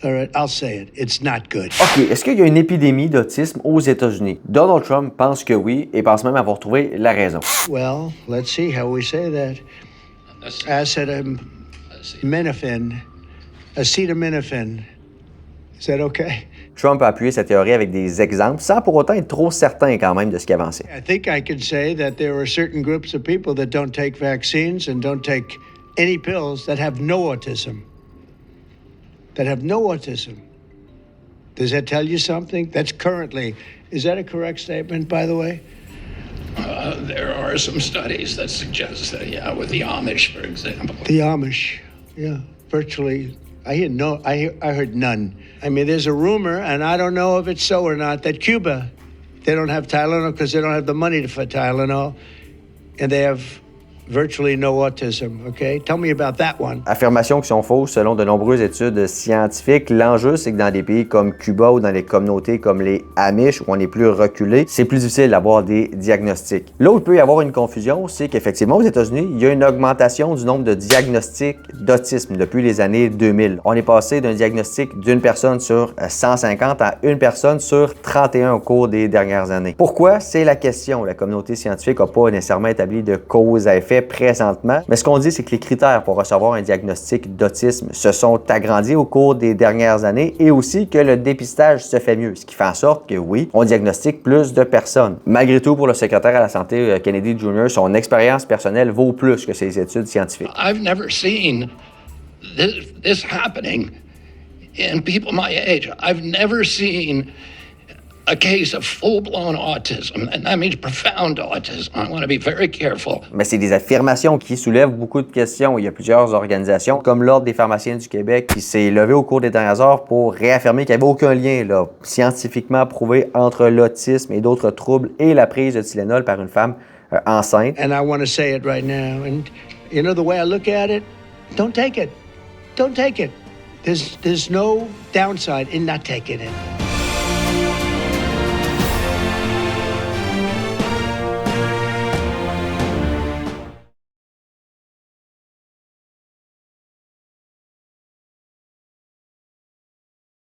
All right, I'll say it. It's not good. OK, est-ce qu'il y a une épidémie d'autisme aux États-Unis? Donald Trump pense que oui et pense même avoir trouvé la raison. Well, let's see how we say that. Acetaminophen. Is that okay? Trump a appuyé sa théorie avec des exemples sans pour autant être trop certain quand même de ce qu'il avançait. I think I can say that there are certain groups of people that don't take vaccines and don't take any pills that have no autism. Does that tell you something? That's currently, is that a correct statement, by the way? There are some studies that suggest that, yeah, with the Amish, for example. The Amish, yeah, virtually. I heard none. I mean, there's a rumor, and I don't know if it's so or not, that Cuba, they don't have Tylenol because they don't have the money for Tylenol, and they have virtually no autism, okay? Tell me about that one. Affirmations qui sont fausses selon de nombreuses études scientifiques. L'enjeu, c'est que dans des pays comme Cuba ou dans les communautés comme les Amish, où on est plus reculé, c'est plus difficile d'avoir des diagnostics. Là où il peut y avoir une confusion, c'est qu'effectivement, aux États-Unis, il y a une augmentation du nombre de diagnostics d'autisme depuis les années 2000. On est passé d'un diagnostic d'une personne sur 150 à une personne sur 31 au cours des dernières années. Pourquoi? C'est la question. La communauté scientifique n'a pas nécessairement établi de cause à effet présentement, mais ce qu'on dit, c'est que les critères pour recevoir un diagnostic d'autisme se sont agrandis au cours des dernières années et aussi que le dépistage se fait mieux, ce qui fait en sorte que oui, on diagnostique plus de personnes. Malgré tout, pour le secrétaire à la santé Kennedy Jr., son expérience personnelle vaut plus que ses études scientifiques. I've never seen this happening in people my age. I've never seen a case of full-blown autism, and that means profound autism. I want to be very careful. Mais c'est des affirmations qui soulèvent beaucoup de questions. Il y a plusieurs organisations, comme l'Ordre des pharmaciens du Québec, qui s'est levé au cours des dernières heures pour réaffirmer qu'il n'y avait aucun lien scientifiquement prouvé entre l'autisme et d'autres troubles et la prise de Tylenol par une femme enceinte. And I want to say it right now. And you know the way I look at it? Don't take it. Don't take it. There's no downside in not taking it.